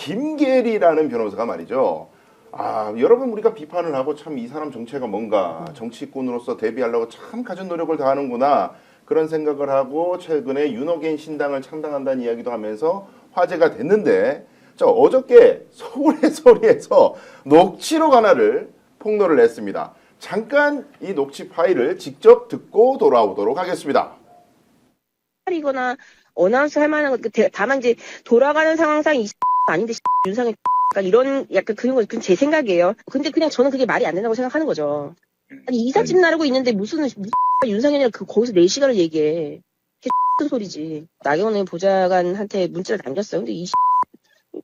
김계리라는 변호사가 말이죠. 여러분 우리가 비판을 하고 참 이 사람 정체가 뭔가 정치꾼으로서 데뷔하려고 참 가진 노력을 다하는구나 그런 생각을 하고 최근에 윤어게인 신당을 창당한다는 이야기도 하면서 화제가 됐는데 자, 어저께 서울의 소리에서 녹취록 하나를 폭로를 했습니다. 잠깐 이 녹취 파일을 직접 듣고 돌아오도록 하겠습니다. 이거나 어나운스 할 만한 것 다만 이제 돌아가는 상황상 이 아닌데 윤상현 약간 이런 약간 그런 건 제 생각이에요. 근데 그냥 저는 그게 말이 안 된다고 생각하는 거죠. 아니 이삿짐 나르고 있는데 무슨 윤상현이랑 거기서 4시간을 얘기해. 큰 소리지. 나경원 보좌관한테 문자를 남겼어요. 근데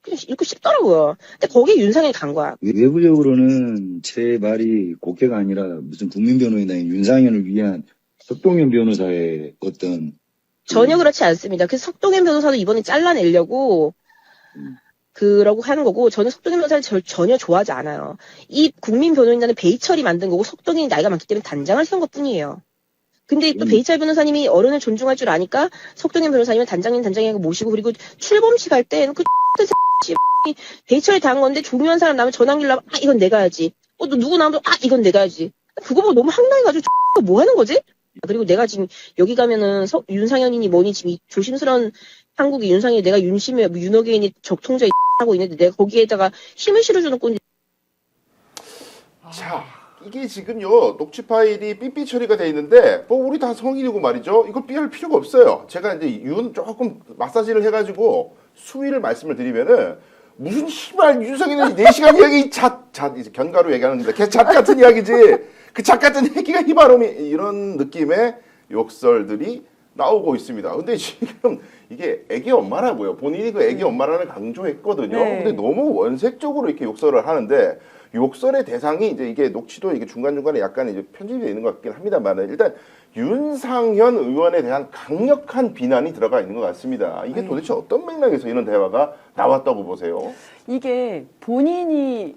그냥 읽고 싶더라고요. 근데 거기에 윤상현이 간 거야. 외부적으로는 제 말이 곡해가 아니라 무슨 국민 변호인이 윤상현을 위한 석동현 변호사의 어떤 전혀 그렇지 않습니다. 그래서 석동현 변호사도 이번에 잘라내려고 그러고 하는 거고 저는 석동현 변호사를 전혀 좋아하지 않아요. 이 국민 변호인단은 베이철이 만든 거고 석동현이 나이가 많기 때문에 단장을 세운 것뿐이에요. 근데 또 베이철 변호사님이 어른을 존중할 줄 아니까 석동현 변호사님은 단장님하고 모시고 그리고 출범식 할 때 그 베이철이 당한 건데 중요한 사람 나면 전환기를 나면 이건 내가 해야지. 또 누구 나오면 이건 내가 해야지. 그거 보고 너무 황당해가지고 뭐 하는 거지? 그리고 내가 지금 여기 가면은 윤상현이니 뭐니 지금 이 조심스러운 한국의 윤상현이 내가 윤심에 윤어게인이 적통자 하고 있는데 내가 거기에다가 힘을 실어주는 꼰대. 자, 이게 지금요 녹취 파일이 삐삐 처리가 돼 있는데 뭐 우리 다 성인이고 말이죠. 이걸 삐할 필요가 없어요. 제가 이제 조금 마사지를 해가지고 수위를 말씀을 드리면은 무슨 씨발 윤상현이 4시간 이야기 이제 견가로 얘기하는데 걔잣 같은 이야기지. 그 잣 같은 얘기가 희바람이 이런 느낌의 욕설들이 나오고 있습니다. 근데 지금 이게 애기 엄마라고요. 본인이 그 애기 엄마라는 강조했거든요. 네. 근데 너무 원색적으로 이렇게 욕설을 하는데 욕설의 대상이 이제 이게 녹취도 이게 중간중간에 약간 이제 편집이 되어 있는 것 같긴 합니다만 일단 윤상현 의원에 대한 강력한 비난이 들어가 있는 것 같습니다. 이게 도대체 어떤 맥락에서 이런 대화가 나왔다고 보세요? 이게 본인이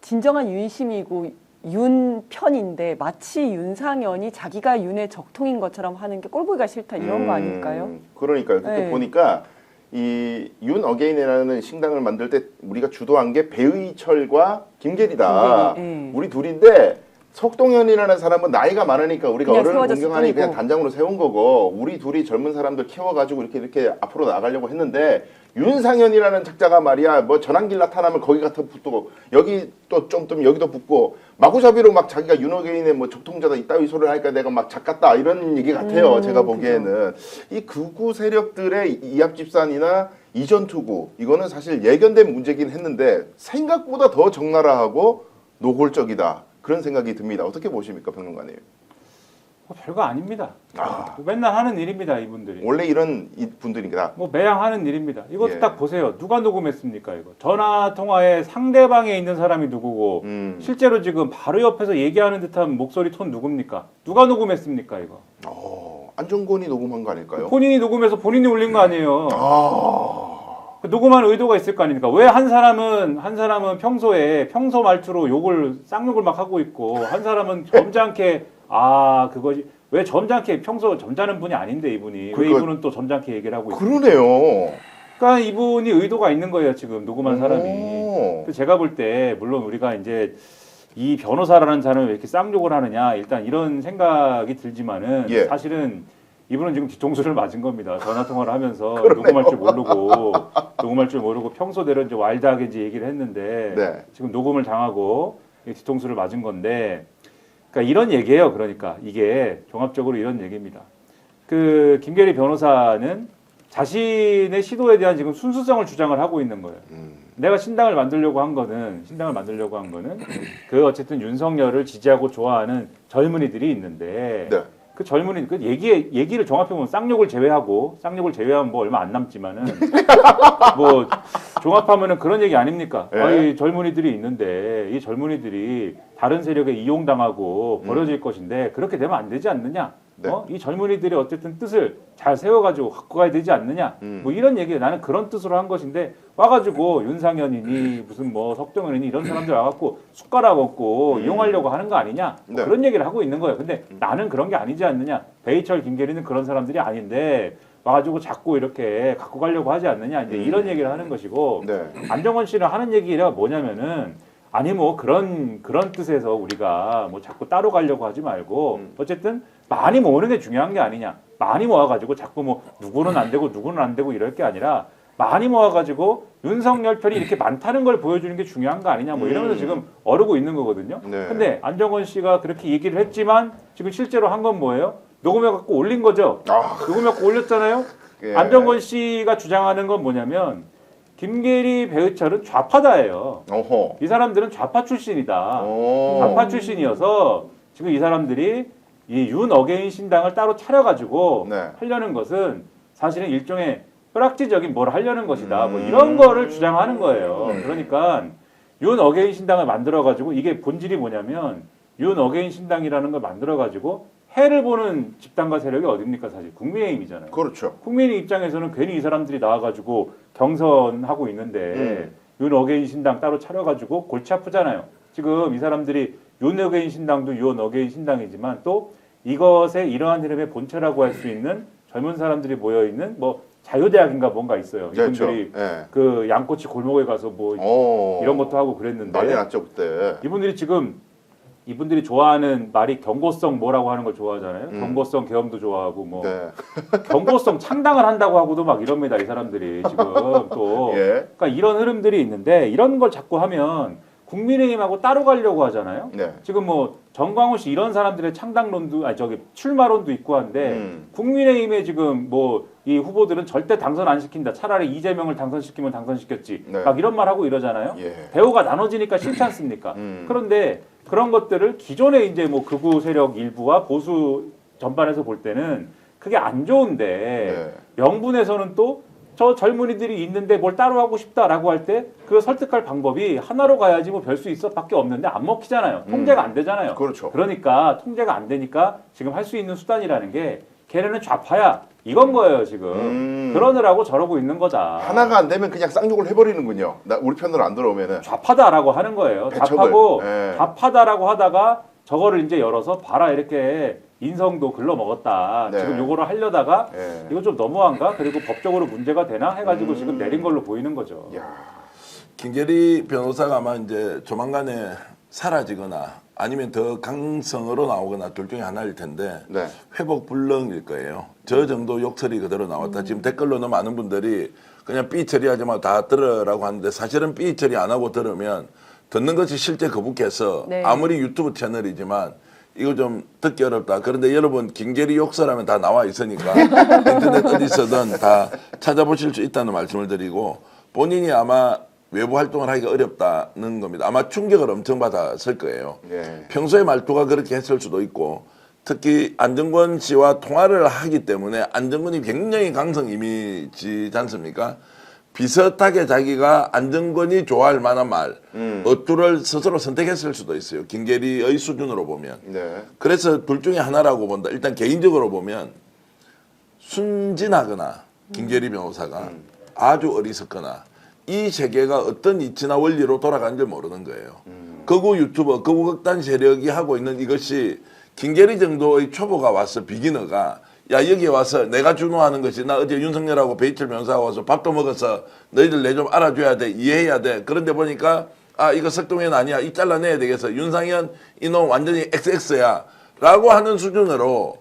진정한 윤심이고 윤 편인데 마치 윤상현이 자기가 윤의 적통인 것처럼 하는 게 꼴보기가 싫다 이런 거 아닐까요? 그러니까요. 그때 네. 보니까 이 윤 어게인이라는 신당을 만들 때 우리가 주도한 게 배의철과 김계리다. 네. 우리 둘인데 석동현이라는 사람은 나이가 많으니까 우리가 그냥 어른을 세워졌을 공경하니 그냥 뿐이고. 단장으로 세운 거고 우리 둘이 젊은 사람들 키워가지고 이렇게 앞으로 나가려고 했는데 윤상현이라는 작자가 말이야 뭐 전환길 나타나면 거기 갖다 붙고 여기 또 좀 여기도 붙고 마구잡이로 막 자기가 윤어게인의 뭐 적통자다 이따위 소리를 하니까 내가 막 작같다 이런 얘기 같아요. 제가 보기에는 이 극우 세력들의 이합집산이나 이전투구 이거는 사실 예견된 문제긴 했는데 생각보다 더 적나라하고 노골적이다. 그런 생각이 듭니다. 어떻게 보십니까, 평론가님? 별거 아닙니다. 맨날 하는 일입니다, 이분들이. 원래 이런 분들입니다. 뭐 매양 하는 일입니다. 이것도 예. 딱 보세요. 누가 녹음했습니까, 이거? 전화 통화에 상대방에 있는 사람이 누구고 실제로 지금 바로 옆에서 얘기하는 듯한 목소리 톤 누굽니까? 누가 녹음했습니까, 이거? 안정권이 녹음한 거 아닐까요? 본인이 녹음해서 본인이 올린 거 아니에요. 녹음한 의도가 있을 거 아닙니까? 왜 한 사람은 평소에 평소 말투로 쌍욕을 막 하고 있고 한 사람은 점잖게 그것이 왜 점잖게 평소 점잖은 분이 아닌데 이분이 왜 이분은 또 점잖게 얘기를 하고 있어요? 그러네요. 그러니까 이분이 의도가 있는 거예요 지금 녹음한 사람이. 제가 볼 때 물론 우리가 이제 이 변호사라는 사람을 왜 이렇게 쌍욕을 하느냐 일단 이런 생각이 들지만은 예. 사실은 이분은 지금 뒤통수를 맞은 겁니다. 전화 통화를 하면서 그러네요. 녹음할 줄 모르고 평소대로 이제 와일드하게 이제 얘기를 했는데 네. 지금 녹음을 당하고 뒤통수를 맞은 건데, 그러니까 이런 얘기예요. 그러니까 이게 종합적으로 이런 얘기입니다. 그 김계리 변호사는 자신의 시도에 대한 지금 순수성을 주장을 하고 있는 거예요. 내가 신당을 만들려고 한 거는 그 어쨌든 윤석열을 지지하고 좋아하는 젊은이들이 있는데. 네. 그 젊은이 그 얘기를 종합해 보면 쌍욕을 제외하면 뭐 얼마 안 남지만은 뭐 종합하면은 그런 얘기 아닙니까? 네. 이 젊은이들이 있는데 이 젊은이들이 다른 세력에 이용당하고 버려질 것인데 그렇게 되면 안 되지 않느냐? 네. 이 젊은이들이 어쨌든 뜻을 잘 세워가지고 갖고 가야 되지 않느냐? 뭐 이런 얘기 나는 그런 뜻으로 한 것인데 와가지고 윤상현이니 무슨 뭐 석동현이니 이런 사람들 와갖고 숟가락 얹고 이용하려고 하는 거 아니냐? 뭐 네. 그런 얘기를 하고 있는 거예요. 근데 나는 그런 게 아니지 않느냐? 베이철 김계리는 그런 사람들이 아닌데 와가지고 자꾸 이렇게 갖고 가려고 하지 않느냐 이제 이런 얘기를 하는 것이고 네. 안정권 씨는 하는 얘기가 뭐냐면은 아니 뭐 그런 뜻에서 우리가 뭐 자꾸 따로 가려고 하지 말고 어쨌든 많이 모으는 게 중요한 게 아니냐. 많이 모아가지고 자꾸 뭐 누구는 안 되고 누구는 안 되고 이럴 게 아니라 많이 모아가지고 윤석열 편이 이렇게 많다는 걸 보여주는 게 중요한 거 아니냐 뭐 이러면서 지금 어르고 있는 거거든요. 네. 근데 안정권 씨가 그렇게 얘기를 했지만 지금 실제로 한 건 뭐예요? 녹음해갖고 올린 거죠. 아, 녹음해갖고 올렸잖아요. 예. 안정권 씨가 주장하는 건 뭐냐면 김계리 배우철은 좌파다예요. 어허. 이 사람들은 좌파 출신이다. 오. 좌파 출신이어서 지금 이 사람들이 이 윤어게인 신당을 따로 차려가지고 네. 하려는 것은 사실은 일종의 혈악지적인 뭘 하려는 것이다. 뭐 이런 거를 주장하는 거예요. 그러니까 윤어게인 신당을 만들어가지고 이게 본질이 뭐냐면 윤어게인 신당이라는 걸 만들어가지고 해를 보는 집단과 세력이 어딥니까 사실 국민의힘이잖아요. 그렇죠. 국민의 입장에서는 괜히 이 사람들이 나와가지고 경선하고 있는데 윤어게인 신당 따로 차려가지고 골치 아프잖아요. 지금 이 사람들이 윤어게인 신당도 윤어게인 신당이지만 또 이것의 이러한 흐름의 본체라고 할 수 있는 젊은 사람들이 모여있는 뭐 자유대학인가 뭔가 있어요. 그렇죠. 이분들이 예. 그 양꼬치 골목에 가서 뭐 오. 이런 것도 하고 그랬는데 난리 났죠 그때. 이분들이 지금 이분들이 좋아하는 말이 경고성 뭐라고 하는 걸 좋아하잖아요. 경고성 계엄도 좋아하고 뭐 네. 경고성 창당을 한다고 하고도 막 이럽니다. 이 사람들이 지금 또 예. 그러니까 이런 흐름들이 있는데 이런 걸 자꾸 하면 국민의힘하고 따로 가려고 하잖아요. 네. 지금 뭐 정광훈 씨 이런 사람들의 창당론도 아니 저기 출마론도 있고 한데 국민의힘에 지금 뭐 이 후보들은 절대 당선 안 시킨다. 차라리 이재명을 당선시키면 당선시켰지. 네. 막 이런 말 하고 이러잖아요. 예. 배우가 나눠지니까 싫지 않습니까? 그런데 그런 것들을 기존의 이제 뭐 극우 세력 일부와 보수 전반에서 볼 때는 그게 안 좋은데 네. 명분에서는 또 저 젊은이들이 있는데 뭘 따로 하고 싶다라고 할 때 그거 설득할 방법이 하나로 가야지 뭐 별 수 있어 밖에 없는데 안 먹히잖아요. 통제가 안 되잖아요. 그렇죠. 그러니까 통제가 안 되니까 지금 할 수 있는 수단이라는 게 걔네는 좌파야 이건 거예요 지금. 그러느라고 저러고 있는 거다. 하나가 안 되면 그냥 쌍욕을 해버리는군요. 우리 편으로 안 들어오면은. 좌파다라고 하는 거예요. 배척을. 좌파고 예. 좌파다라고 하다가 저거를 이제 열어서 봐라 이렇게 인성도 글러 먹었다. 네. 지금 요거를 하려다가 예. 이거 좀 너무한가? 그리고 법적으로 문제가 되나? 해가지고 지금 내린 걸로 보이는 거죠. 야. 김계리 변호사가 아마 이제 조만간에 사라지거나 아니면 더 강성으로 나오거나 둘 중에 하나일 텐데 네. 회복 불능일 거예요. 저 정도 욕설이 그대로 나왔다. 지금 댓글로는 많은 분들이 그냥 삐 처리하지 마 다 들으라고 하는데 사실은 삐 처리 안 하고 들으면 듣는 것이 실제 거북해서 네. 아무리 유튜브 채널이지만 이거 좀 듣기 어렵다. 그런데 여러분 김계리 욕설하면 다 나와 있으니까 인터넷 어디서든 다 찾아보실 수 있다는 말씀을 드리고 본인이 아마 외부 활동을 하기가 어렵다는 겁니다. 아마 충격을 엄청 받았을 거예요. 예. 평소에 말투가 그렇게 했을 수도 있고 특히 안정권 씨와 통화를 하기 때문에 안정권이 굉장히 강성 이미지지 않습니까? 비슷하게 자기가 안정권이 좋아할 만한 말, 어투를 스스로 선택했을 수도 있어요. 김계리의 수준으로 보면. 네. 그래서 둘 중에 하나라고 본다. 일단 개인적으로 보면 순진하거나 김계리 변호사가 아주 어리석거나 이 세계가 어떤 이치나 원리로 돌아가는지 모르는 거예요. 극우 유튜버, 극우 극단 세력이 하고 있는 이것이 김계리 정도의 초보가 와서 비기너가 야 여기 와서 내가 주도하는 것이 나 어제 윤석열하고 베이철 변호사가 와서 밥도 먹어서 너희들 내 좀 알아줘야 돼 이해해야 돼. 그런데 보니까 아 이거 석동현 아니야 이 잘라내야 되겠어. 윤상현 이놈 완전히 XX야 라고 하는 수준으로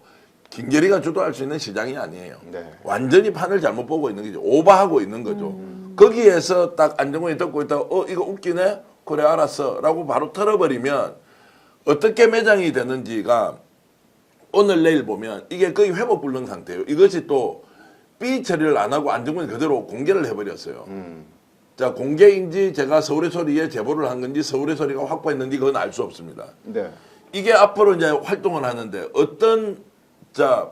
김계리가 주도할 수 있는 시장이 아니에요. 네. 완전히 판을 잘못 보고 있는 거죠. 오버하고 있는 거죠. 거기에서 딱 안정권이 듣고 있다가 이거 웃기네? 그래 알았어 라고 바로 털어버리면 어떻게 매장이 되는지가 오늘 내일 보면 이게 거의 회복 불능 상태예요. 이것이 또 삐 처리를 안 하고 안정권이 그대로 공개를 해버렸어요. 자 공개인지 제가 서울의 소리에 제보를 한 건지 서울의 소리가 확보했는지 그건 알 수 없습니다. 네. 이게 앞으로 이제 활동을 하는데 어떤 자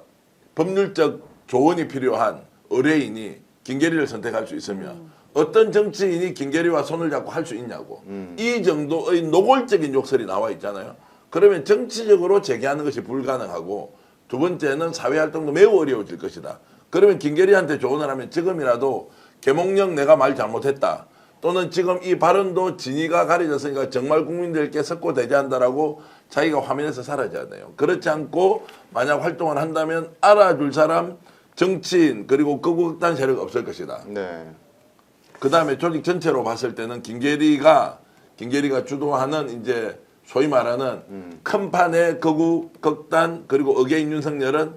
법률적 조언이 필요한 의뢰인이 김계리를 선택할 수 있으며 어떤 정치인이 김계리와 손을 잡고 할 수 있냐고 이 정도의 노골적인 욕설이 나와 있잖아요. 그러면 정치적으로 재개하는 것이 불가능하고 두 번째는 사회활동도 매우 어려워질 것이다. 그러면 김계리한테 조언을 하면 지금이라도 개몽령 내가 말 잘못했다. 또는 지금 이 발언도 진위가 가려졌으니까 정말 국민들께 석고대죄한다라고 자기가 화면에서 사라져야 돼요. 그렇지 않고 만약 활동을 한다면 알아줄 사람 정치인 그리고 극우극단 세력 없을 것이다. 네. 그다음에 조직 전체로 봤을 때는 김계리가 주도하는 이제 소위 말하는 큰 판의 극우 극단 그리고 의계인 윤석열은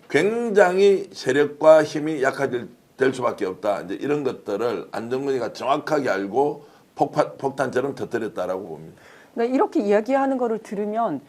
굉장히 세력과 힘이 약화될 수밖에 없다. 이제 이런 것들을 안정근이가 정확하게 알고 폭탄처럼 터뜨렸다라고 봅니다. 그러니까 이렇게 이야기하는 거를 들으면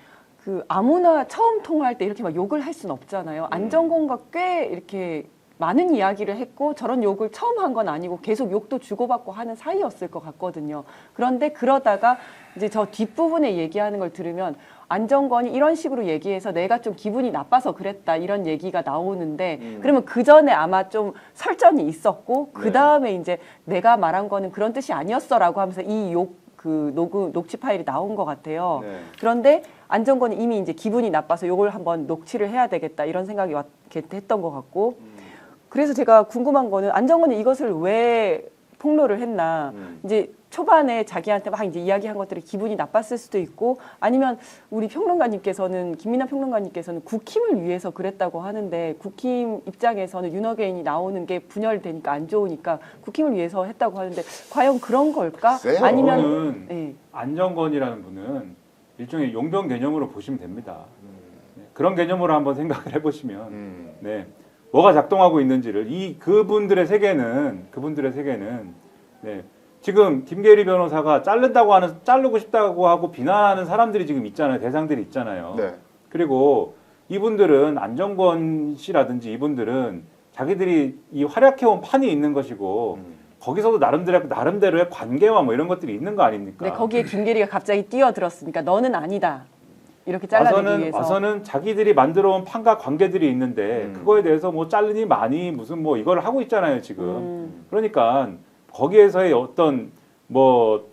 그 아무나 처음 통화할 때 이렇게 막 욕을 할 수는 없잖아요. 안정권과 꽤 이렇게 많은 이야기를 했고 저런 욕을 처음 한 건 아니고 계속 욕도 주고받고 하는 사이였을 것 같거든요. 그런데 그러다가 이제 저 뒷부분에 얘기하는 걸 들으면 안정권이 이런 식으로 얘기해서 내가 좀 기분이 나빠서 그랬다 이런 얘기가 나오는데 그러면 그 전에 아마 좀 설전이 있었고 그 다음에 이제 내가 말한 거는 그런 뜻이 아니었어라고 하면서 이 녹취 파일이 나온 것 같아요. 네. 그런데 안정권이 이미 이제 기분이 나빠서 요걸 한번 녹취를 해야 되겠다 이런 생각이 했던 것 같고 그래서 제가 궁금한 거는 안정권이 이것을 왜 폭로를 했나 이제 초반에 자기한테 막 이제 이야기한 것들이 기분이 나빴을 수도 있고 아니면 우리 평론가님께서는 김민하 평론가님께서는 국힘을 위해서 그랬다고 하는데 국힘 입장에서는 윤어게인이 나오는 게 분열되니까 안 좋으니까 국힘을 위해서 했다고 하는데 과연 그런 걸까? 글쎄요. 아니면 예. 안정권이라는 분은 일종의 용병 개념으로 보시면 됩니다. 네, 그런 개념으로 한번 생각을 해보시면 네, 뭐가 작동하고 있는지를 그분들의 세계는 네, 지금 김계리 변호사가 자르고 싶다고 하고 비난하는 사람들이 지금 있잖아요. 대상들이 있잖아요. 네. 그리고 이분들은 안정권 씨라든지 이분들은 자기들이 이 활약해온 판이 있는 것이고 거기서도 나름대로의 관계와 뭐 이런 것들이 있는 거 아닙니까? 근데 거기에 김계리가 갑자기 뛰어들었으니까 너는 아니다. 이렇게 잘라내기 위해서. 와서는 자기들이 만들어온 판과 관계들이 있는데 그거에 대해서 뭐 자르니 많이 무슨 뭐 이걸 하고 있잖아요 지금. 그러니까 거기에서의 어떤 뭐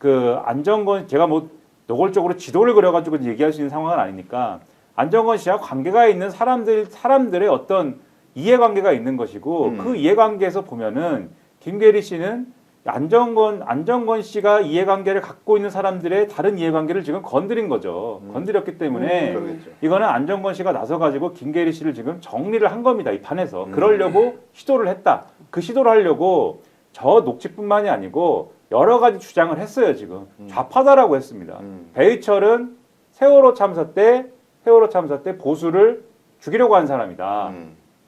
그 안정권 제가 뭐 노골적으로 지도를 그려가지고 얘기할 수 있는 상황은 아니니까 안정권 씨와 관계가 있는 사람들의 어떤 이해관계가 있는 것이고 그 이해관계에서 보면은 김계리 씨는 안정권 씨가 이해관계를 갖고 있는 사람들의 다른 이해관계를 지금 건드린 거죠. 건드렸기 때문에 그러겠죠. 이거는 안정권 씨가 나서가지고 김계리 씨를 지금 정리를 한 겁니다. 이 판에서. 그러려고 시도를 했다. 그 시도를 하려고 저 녹취뿐만이 아니고 여러 가지 주장을 했어요. 지금. 좌파다라고 했습니다. 배희철은 세월호 참사 때 보수를 죽이려고 한 사람이다.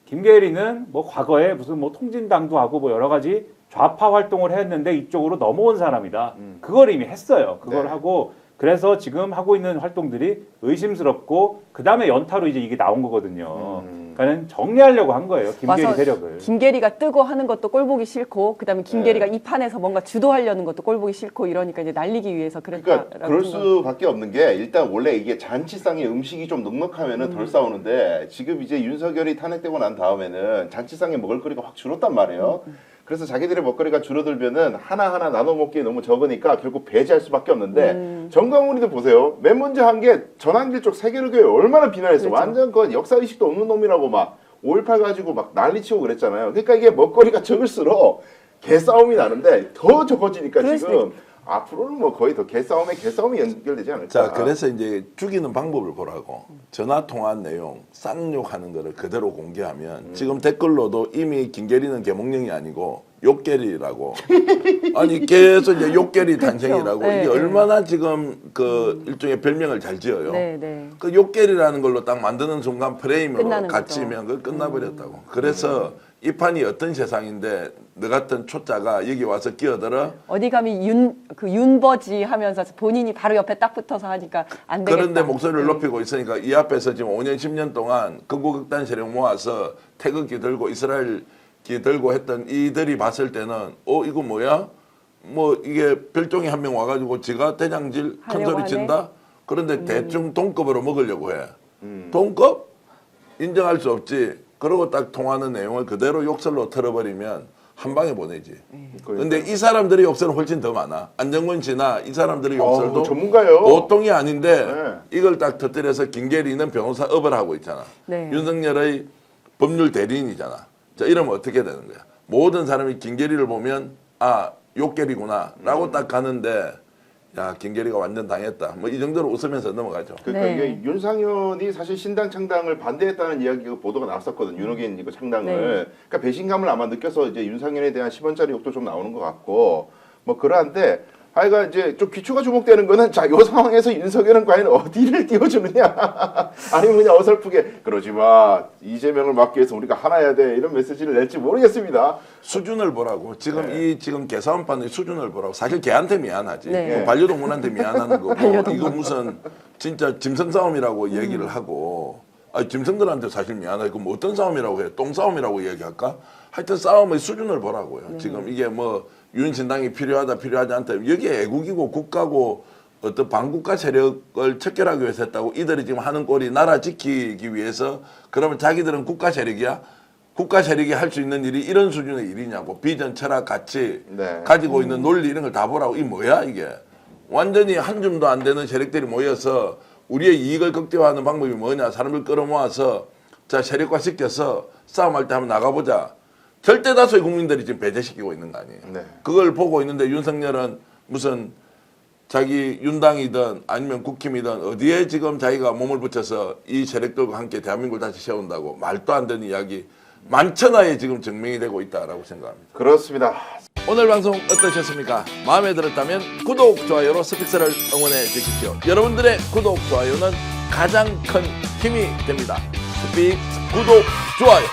김계리는 뭐 과거에 무슨 뭐 통진당도 하고 뭐 여러 가지 좌파 활동을 했는데 이쪽으로 넘어온 사람이다. 그걸 이미 했어요. 그걸 네. 하고 그래서 지금 하고 있는 활동들이 의심스럽고 그 다음에 연타로 이제 이게 나온 거거든요. 그러니까는 정리하려고 한 거예요. 김계리 와서 세력을. 김계리가 뜨고 하는 것도 꼴보기 싫고 그다음에 김계리가 이 판에서 뭔가 주도하려는 것도 꼴보기 싫고 이러니까 이제 날리기 위해서 그랬다. 그러니까 그럴 수밖에 없는 게 일단 원래 이게 잔치상에 음식이 좀 넉넉하면은 덜 싸우는데 지금 이제 윤석열이 탄핵되고 난 다음에는 잔치상에 먹을거리가 확 줄었단 말이에요. 그래서 자기들의 먹거리가 줄어들면은 하나하나 나눠 먹기에 너무 적으니까 결국 배제할 수밖에 없는데 정강훈이도 보세요. 맨 먼저 한 게 전환길 쪽 세계로교회 얼마나 비난했어. 그렇죠. 완전 그 역사 의식도 없는 놈이라고 막 5.18 가지고 막 난리치고 그랬잖아요. 그러니까 이게 먹거리가 적을수록 개싸움이 나는데 더 적어지니까 그럴 수도 지금 앞으로는 뭐 거의 더 개싸움이 연결되지 않을까. 자, 그래서 이제 죽이는 방법을 보라고. 전화 통화한 내용, 쌍욕하는 거를 그대로 공개하면 지금 댓글로도 이미 김계리는 계몽령이 아니고 욕계리라고. 아니 계속 이제 욕계리 탄생이라고. 네, 이게 네. 얼마나 지금 그 일종의 별명을 잘 지어요. 네, 네. 그 욕계리라는 걸로 딱 만드는 순간 프레임으로 끝나는 갇히면 그 끝나버렸다고. 그래서 이 판이 어떤 세상인데 너 같은 초짜가 여기 와서 끼어들어 어디 가면 윤버지 하면서 본인이 바로 옆에 딱 붙어서 하니까 안 되겠다. 그런데 목소리를 네. 높이고 있으니까 이 앞에서 지금 5년 10년 동안 극우극단 세력 모아서 태극기 들고 이스라엘기 들고 했던 이들이 봤을 때는 이거 뭐야? 뭐 이게 별종이 한 명 와가지고 지가 대장질 큰 하려고 소리 친다? 하네. 그런데 대충 동급으로 먹으려고 해. 동급? 인정할 수 없지. 그러고 딱 통하는 내용을 그대로 욕설로 털어버리면 한 방에 보내지. 근데 이 사람들의 욕설은 훨씬 더 많아. 안정권 씨나 이 사람들의 욕설도 전문가요. 보통이 아닌데 네. 이걸 딱 터뜨려서 김계리는 변호사업을 하고 있잖아. 네. 윤석열의 법률 대리인이잖아. 자, 이러면 어떻게 되는 거야? 모든 사람이 김계리를 보면 욕계리구나 라고 딱 가는데 야 김계리가 완전 당했다. 뭐 이 정도로 웃으면서 넘어가죠. 그러니까 네. 이게 윤상현이 사실 신당 창당을 반대했다는 이야기가 보도가 나왔었거든. 윤호긴 이거 창당을. 네. 그러니까 배신감을 아마 느껴서 이제 윤상현에 대한 10원짜리 욕도 좀 나오는 것 같고 뭐 그러한데 하여간 이제 좀 귀추가 주목되는 거는 자, 요 상황에서 윤석열은 과연 어디를 띄워주느냐. 아니면 그냥 어설프게 그러지 마. 이재명을 막기 위해서 우리가 하나야 돼. 이런 메시지를 낼지 모르겠습니다. 수준을 보라고. 지금 네. 이 지금 개사원판의 수준을 보라고. 사실 걔한테 미안하지. 네. 뭐 반려동물한테 미안하는 거고. 반려동물. 이거 무슨 진짜 짐승 싸움이라고 얘기를 하고. 아니, 짐승들한테 사실 미안하고 뭐 어떤 싸움이라고 해? 똥 싸움이라고 얘기할까? 하여튼 싸움의 수준을 보라고요. 지금 이게 뭐 윤신당이 필요하다 필요하지 않다. 여기에 애국이고 국가고 어떤 반국가 세력을 척결하기 위해서 했다고 이들이 지금 하는 꼴이 나라 지키기 위해서 그러면 자기들은 국가 세력이야? 국가 세력이 할 수 있는 일이 이런 수준의 일이냐고. 비전, 철학, 가치 네. 가지고 있는 논리 이런 걸 다 보라고. 이 뭐야 이게. 완전히 한 줌도 안 되는 세력들이 모여서 우리의 이익을 극대화하는 방법이 뭐냐. 사람을 끌어모아서 자 세력화 시켜서 싸움할 때 한번 나가보자. 절대 다수의 국민들이 지금 배제시키고 있는 거 아니에요. 네. 그걸 보고 있는데 윤석열은 무슨 자기 윤당이든 아니면 국힘이든 어디에 지금 자기가 몸을 붙여서 이 세력들과 함께 대한민국을 다시 세운다고 말도 안 되는 이야기 만천하에 지금 증명이 되고 있다라고 생각합니다. 그렇습니다. 오늘 방송 어떠셨습니까? 마음에 들었다면 구독, 좋아요로 스픽스를 응원해 주십시오. 여러분들의 구독, 좋아요는 가장 큰 힘이 됩니다. 스픽스 구독, 좋아요.